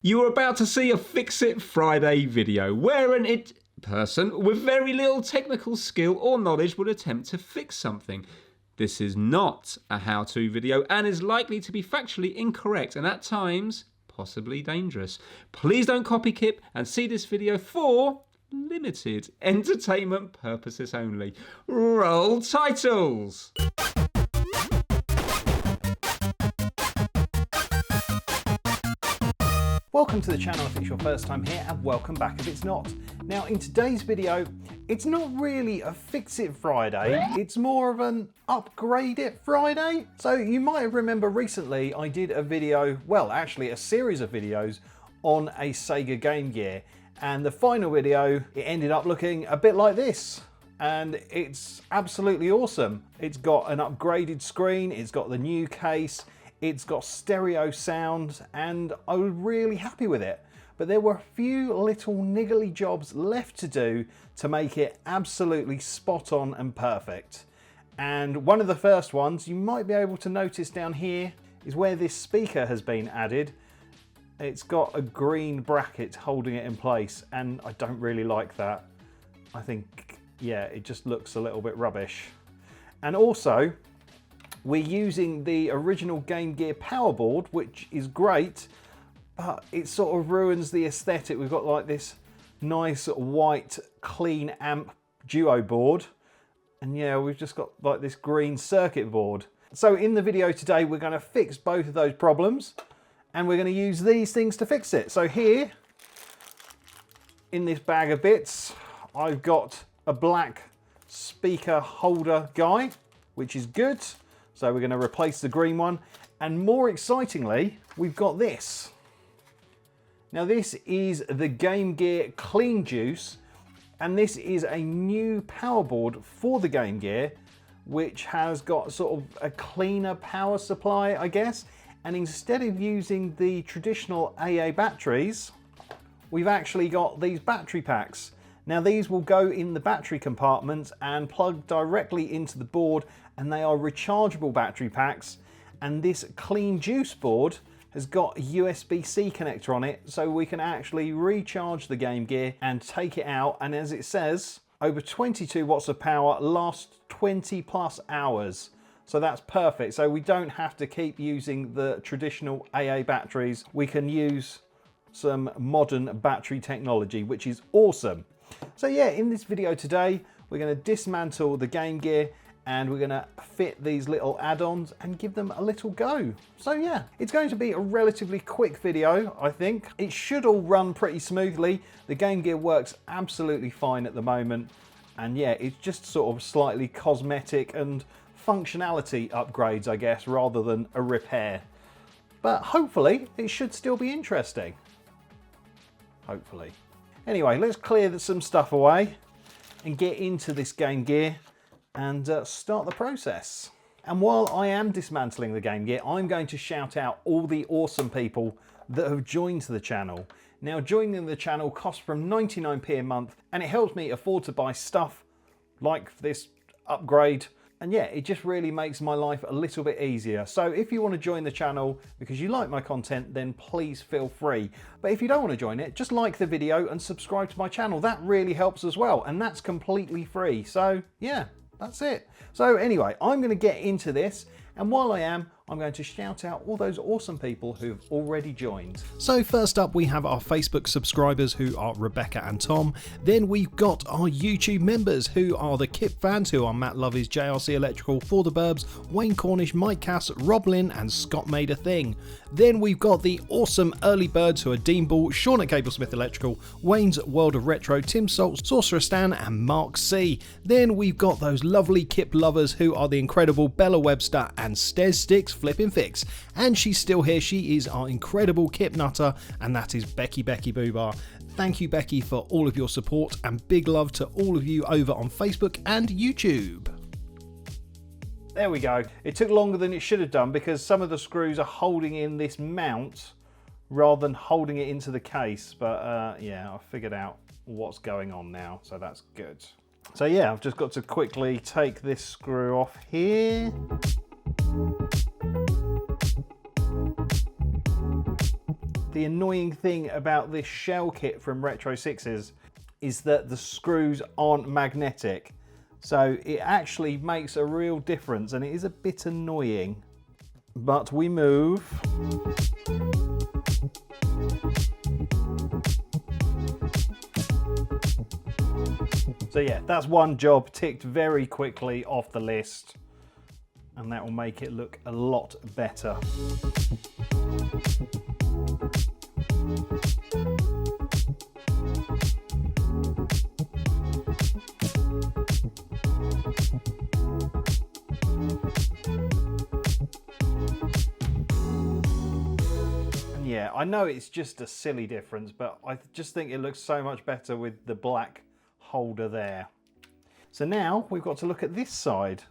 You are about to see a Fix It Friday video where an person with very little technical skill or knowledge would attempt to fix something. This is not a how-to video and is likely to be factually incorrect and at times possibly dangerous. Please don't copy Kip and see this video for limited entertainment purposes only. Roll titles! Welcome to the channel if it's your first time here, and welcome back if it's not. Now in today's video, it's not really a Fix It Friday, it's more of an Upgrade It Friday. So you might remember recently I did a video, well actually a series of videos on a SEGA Game Gear, and the final video, it ended up looking a bit like this. And it's absolutely awesome. It's got an upgraded screen, it's got the new case, it's got stereo sound, and I was really happy with it. But there were a few little niggly jobs left to do to make it absolutely spot on and perfect. And one of the first ones you might be able to notice down here is where this speaker has been added. It's got a green bracket holding it in place, and I don't really like that. I think, yeah, it just looks a little bit rubbish. And also, we're using the original Game Gear power board, which is great, but it sort of ruins the aesthetic. We've got like this nice white clean amp duo board, and yeah, we've just got like this green circuit board. So in the video today, we're going to fix both of those problems, and we're going to use these things to fix it. So here, in this bag of bits, I've got a black speaker holder guy, which is good. So we're going to replace the green one. And more excitingly, we've got this. Now this is the Game Gear Clean Juice, and this is a new power board for the Game Gear, which has got sort of a cleaner power supply, I guess. And instead of using the traditional AA batteries, we've actually got these battery packs. Now these will go in the battery compartment and plug directly into the board, and they are rechargeable battery packs. And this Clean Juice board has got a USB-C connector on it, so we can actually recharge the Game Gear and take it out, and as it says, over 22 watts of power, lasts 20 plus hours. So that's perfect. So we don't have to keep using the traditional AA batteries. We can use some modern battery technology, which is awesome. So yeah, in this video today, we're going to dismantle the Game Gear and we're going to fit these little add-ons and give them a little go. So yeah, it's going to be a relatively quick video, I think. It should all run pretty smoothly. The Game Gear works absolutely fine at the moment. And yeah, it's just sort of slightly cosmetic and functionality upgrades, I guess, rather than a repair. But hopefully, it should still be interesting. Hopefully. Anyway, let's clear some stuff away and get into this Game Gear and start the process. And while I am dismantling the Game Gear, I'm going to shout out all the awesome people that have joined the channel. Now, joining the channel costs from 99p a month, and it helps me afford to buy stuff like this upgrade. And yeah, it just really makes my life a little bit easier. So if you want to join the channel because you like my content, then please feel free. But if you don't want to join it, just like the video and subscribe to my channel. That really helps as well. And that's completely free. So yeah, that's it. So anyway, I'm going to get into this. And while I am, I'm going to shout out all those awesome people who've already joined. So first up, we have our Facebook subscribers who are Rebecca and Tom. Then we've got our YouTube members who are the Kip fans, who are Matt Lovey's, JRC Electrical, For the Burbs, Wayne Cornish, Mike Cass, Rob Lynn and Scott Made a Thing. Then we've got the awesome early birds who are Dean Ball, Sean at Cablesmith Electrical, Wayne's World of Retro, Tim Salt, Sorcerer Stan and Mark C. Then we've got those lovely Kip lovers who are the incredible Bella Webster and Stez Sticks Flippin' Fix. And she's still here. She is our incredible Kip nutter, and that is Becky Boobar. Thank you, Becky, for all of your support, and big love to all of you over on Facebook and YouTube. There we go. It took longer than it should have done because some of the screws are holding in this mount rather than holding it into the case. But yeah, I figured out what's going on now, so that's good. So yeah, I've just got to quickly take this screw off here. the annoying thing about this shell kit from RetroSix's is that the screws aren't magnetic. So it actually makes a real difference and it is a bit annoying. But we move. So yeah, that's one job ticked very quickly off the list, and that will make it look a lot better. And yeah, I know it's just a silly difference, but I just think it looks so much better with the black holder there. So now we've got to look at this side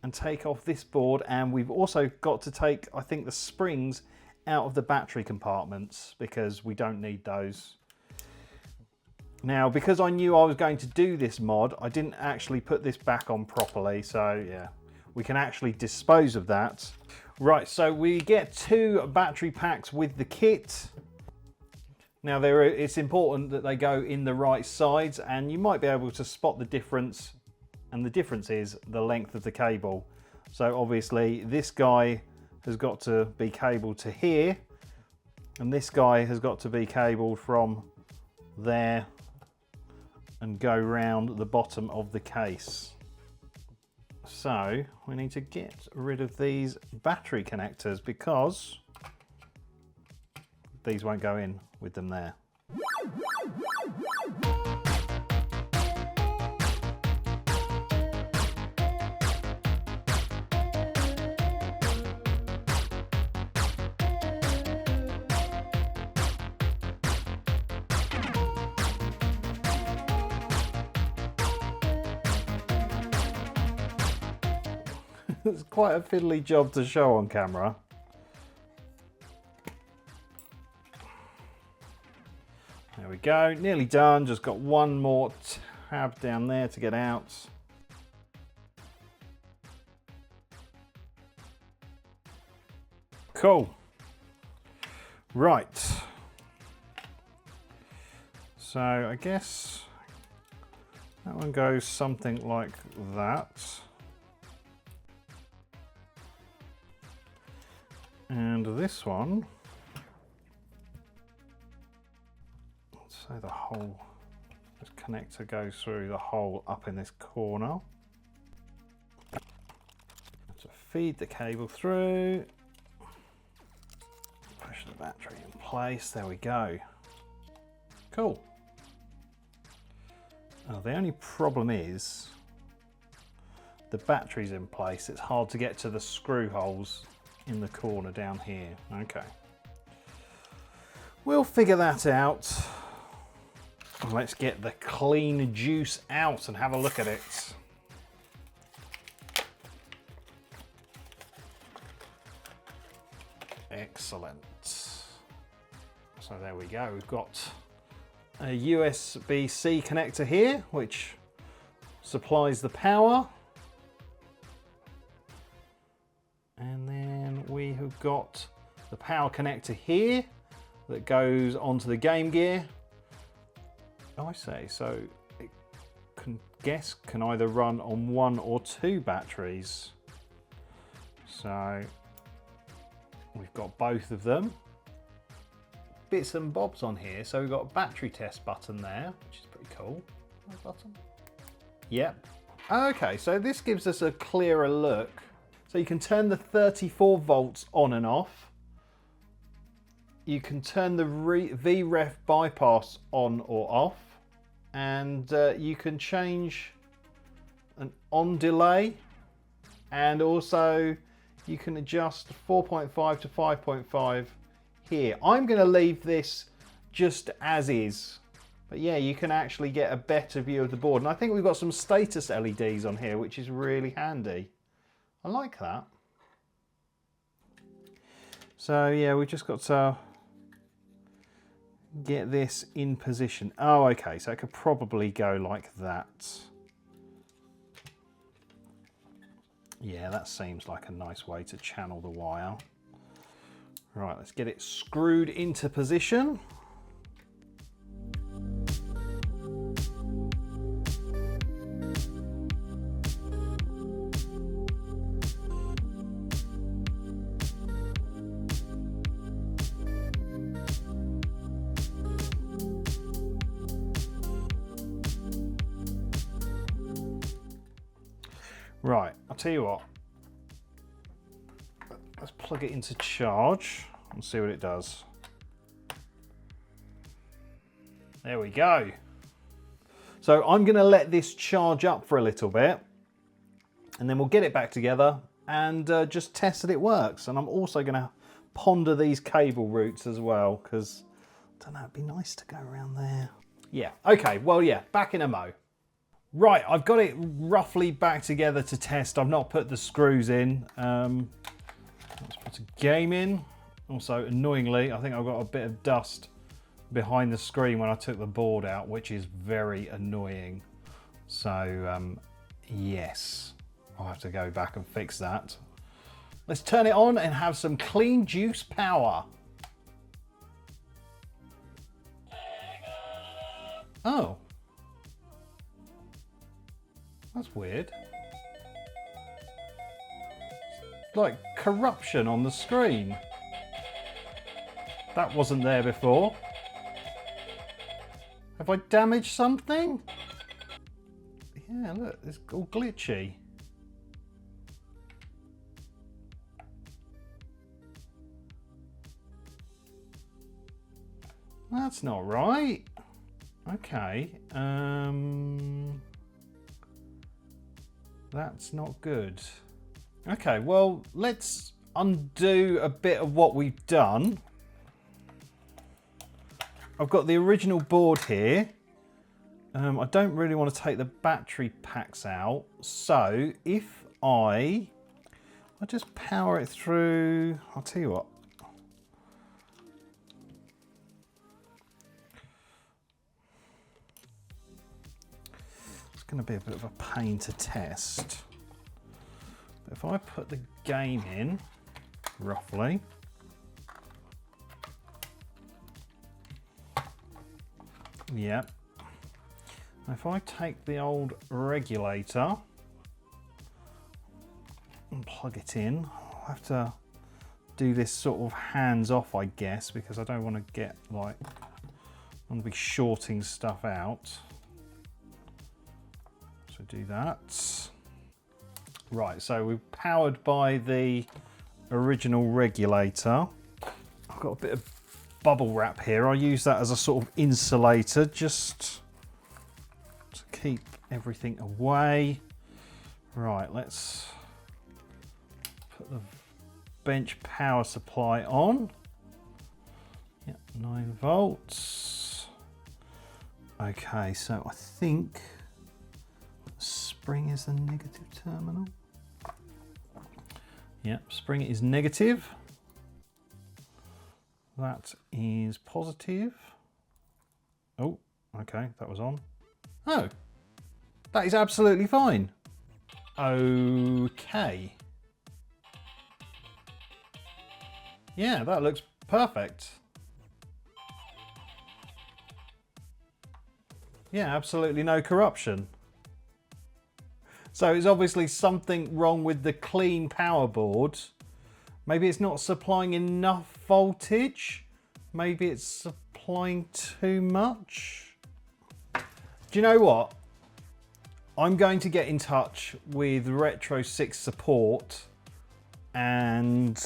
and take off this board, and we've also got to take, I think, the springs out of the battery compartments because we don't need those. Now, because I knew I was going to do this mod, I didn't actually put this back on properly, so yeah, we can actually dispose of that. Right, so we get 2 battery packs with the kit. Now it's important that they go in the right sides, and you might be able to spot the difference, and the difference is the length of the cable. So obviously this guy has got to be cabled to here, and this guy has got to be cabled from there and go round the bottom of the case. So we need to get rid of these battery connectors because these won't go in with them there. It's quite a fiddly job to show on camera. There we go, nearly done. Just got one more tab down there to get out. Cool. Right. So I guess that one goes something like that. And this one, let's say this connector goes through the hole up in this corner. So feed the cable through, push the battery in place, there we go. Cool. Now the only problem is the battery's in place. It's hard to get to the screw holes in the corner down here. Okay. We'll figure that out. Let's get the clean juice out and have a look at it. Excellent. So there we go. We've got a USB-C connector here, which supplies the power. And then we have got the power connector here that goes onto the Game Gear. Oh, I say, so it can either run on 1 or 2 batteries. So we've got both of them. Bits and bobs on here. So we've got a battery test button there, which is pretty cool. That button. Yep. Okay, so this gives us a clearer look. So you can turn the 34 volts on and off. You can turn the VREF bypass on or off. And you can change an on delay. And also you can adjust 4.5 to 5.5 here. I'm going to leave this just as is. But yeah, you can actually get a better view of the board. And I think we've got some status LEDs on here, which is really handy. I like that. So yeah, we've just got to get this in position. Oh, okay, so it could probably go like that. Yeah, that seems like a nice way to channel the wire. Right, let's get it screwed into position. Right, I'll tell you what. Let's plug it into charge and see what it does. There we go. So I'm going to let this charge up for a little bit and then we'll get it back together and just test that it works. And I'm also going to ponder these cable routes as well because, I don't know, it'd be nice to go around there. Yeah, okay, well, yeah, back in a mo. Right, I've got it roughly back together to test. I've not put the screws in. Let's put a game in. Also, annoyingly, I think I've got a bit of dust behind the screen when I took the board out, which is very annoying. So, yes, I'll have to go back and fix that. Let's turn it on and have some clean juice power. Oh. That's weird. Like corruption on the screen. That wasn't there before. Have I damaged something? Yeah, look, it's all glitchy. That's not right. Okay. That's not good. Okay, well, let's undo a bit of what we've done. I've got the original board here. I don't really want to take the battery packs out. So if I just power it through, I'll tell you what. It's going to be a bit of a pain to test. If I put the game in, roughly, yep. If I take the old regulator and plug it in, I'll have to do this sort of hands off, I guess, because I don't want to get like, I want to be shorting stuff out. So do that. Right, so we're powered by the original regulator. I've got a bit of bubble wrap here. I use that as a sort of insulator just to keep everything away. Right, let's put the bench power supply on. Yep, 9 volts. Okay, so I think spring is the negative terminal. Yep, spring is negative. That is positive. Oh, okay, that was on. Oh, that is absolutely fine. Okay. Yeah, that looks perfect. Yeah, absolutely no corruption. So it's obviously something wrong with the clean power board. Maybe it's not supplying enough voltage. Maybe it's supplying too much. Do you know what? I'm going to get in touch with RetroSix support and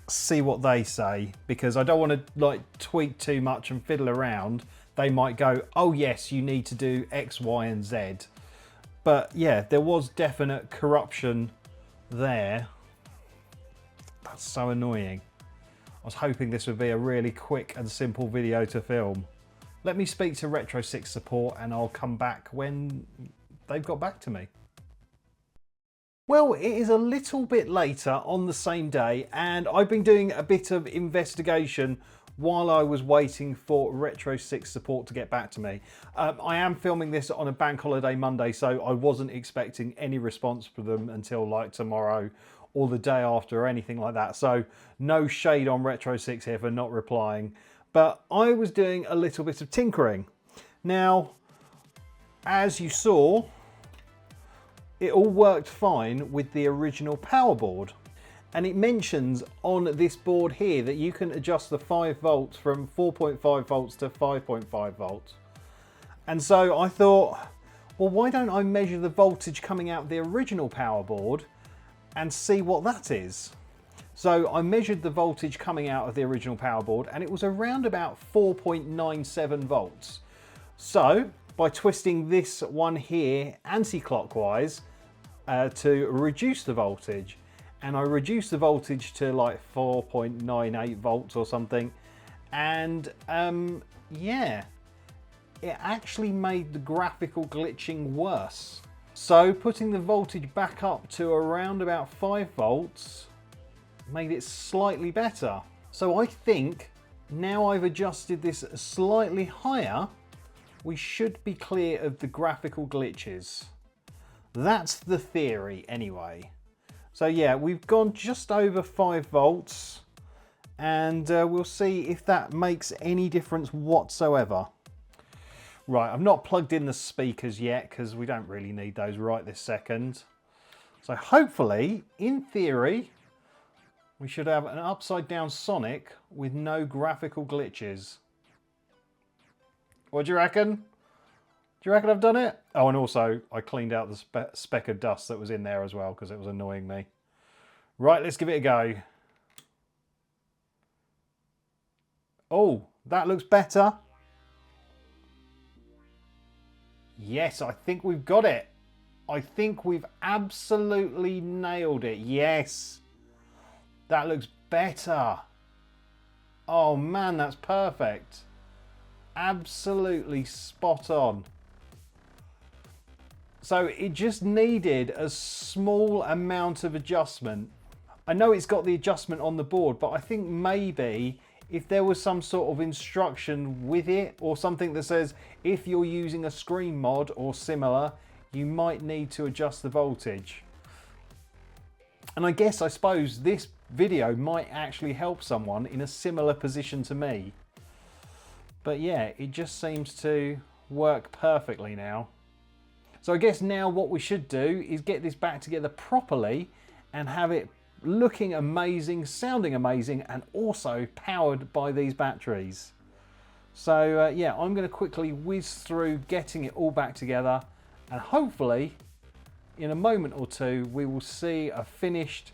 see what they say, because I don't want to like tweak too much and fiddle around. They might go, oh yes, you need to do X, Y, and Z. But yeah, there was definite corruption there. That's so annoying. I was hoping this would be a really quick and simple video to film. Let me speak to RetroSix support and I'll come back when they've got back to me. Well, it is a little bit later on the same day and I've been doing a bit of investigation while I was waiting for RetroSix support to get back to me. I am filming this on a bank holiday Monday, so I wasn't expecting any response from them until like tomorrow or the day after or anything like that. So no shade on RetroSix here for not replying. But I was doing a little bit of tinkering. Now, as you saw, it all worked fine with the original power board. And it mentions on this board here that you can adjust the 5 volts from 4.5 volts to 5.5 volts. And so I thought, well, why don't I measure the voltage coming out of the original power board and see what that is? So I measured the voltage coming out of the original power board and it was around about 4.97 volts. So by twisting this one here anti-clockwise to reduce the voltage, and I reduced the voltage to like 4.98 volts or something, and yeah, it actually made the graphical glitching worse. So putting the voltage back up to around about 5 volts made it slightly better. So I think now I've adjusted this slightly higher, we should be clear of the graphical glitches. That's the theory anyway. So yeah, we've gone just over 5 volts and we'll see if that makes any difference whatsoever. Right, I've not plugged in the speakers yet because we don't really need those right this second. So hopefully, in theory, we should have an upside down Sonic with no graphical glitches. What do you reckon? Do you reckon I've done it? Oh, and also I cleaned out the speck of dust that was in there as well because it was annoying me. Right, let's give it a go. Oh, that looks better. Yes, I think we've got it. I think we've absolutely nailed it. Yes. That looks better. Oh man, that's perfect. Absolutely spot on. So it just needed a small amount of adjustment. I know it's got the adjustment on the board, but I think maybe if there was some sort of instruction with it or something that says if you're using a screen mod or similar, you might need to adjust the voltage. And I suppose this video might actually help someone in a similar position to me. But yeah, it just seems to work perfectly now. So I guess now what we should do is get this back together properly and have it looking amazing, sounding amazing, and also powered by these batteries. So yeah, I'm going to quickly whiz through getting it all back together, and hopefully in a moment or two we will see a finished,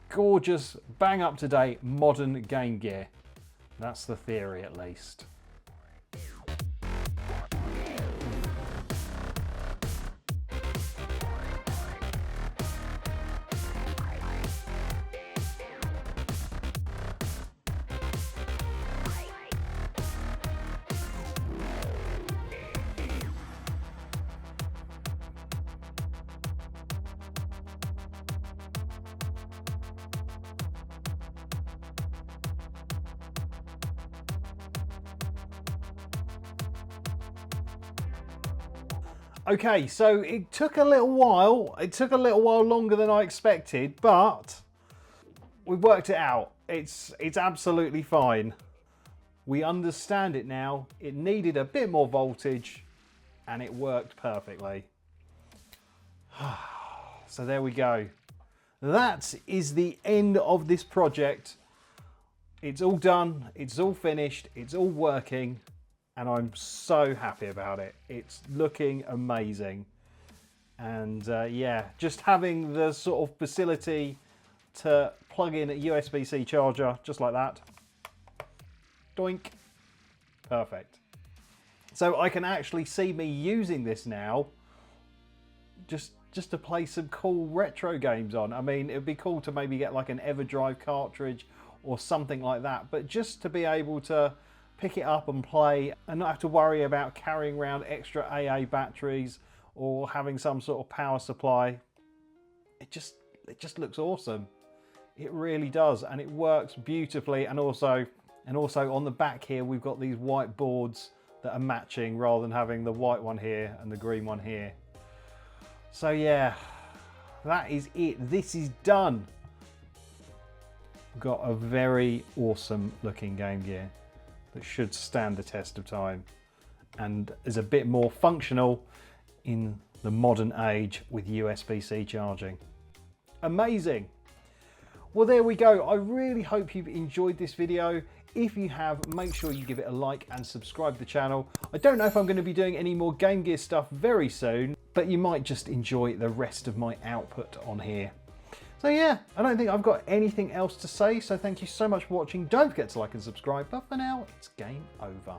gorgeous, bang up to date modern Game Gear. That's the theory at least. Okay, so it took a little while. It took a little while longer than I expected, but we worked it out. It's absolutely fine. We understand it now. It needed a bit more voltage, and it worked perfectly. So there we go. That is the end of this project. It's all done. It's all finished. It's all working. And I'm so happy about it. It's looking amazing. And yeah, just having the sort of facility to plug in a USB-C charger, just like that. Doink. Perfect. So I can actually see me using this now just to play some cool retro games on. I mean, it would be cool to maybe get like an EverDrive cartridge or something like that. But just to be able to pick it up and play and not have to worry about carrying around extra AA batteries or having some sort of power supply. It just looks awesome. It really does, and it works beautifully. And also on the back here we've got these white boards that are matching rather than having the white one here and the green one here. So yeah, that is it. This is done. We've got a very awesome looking Game Gear that should stand the test of time and is a bit more functional in the modern age with USB-C charging. Amazing. Well, there we go. I really hope you've enjoyed this video. If you have, make sure you give it a like and subscribe to the channel. I don't know if I'm going to be doing any more Game Gear stuff very soon, but you might just enjoy the rest of my output on here. So yeah, I don't think I've got anything else to say, so thank you so much for watching. Don't forget to like and subscribe, but for now, it's game over.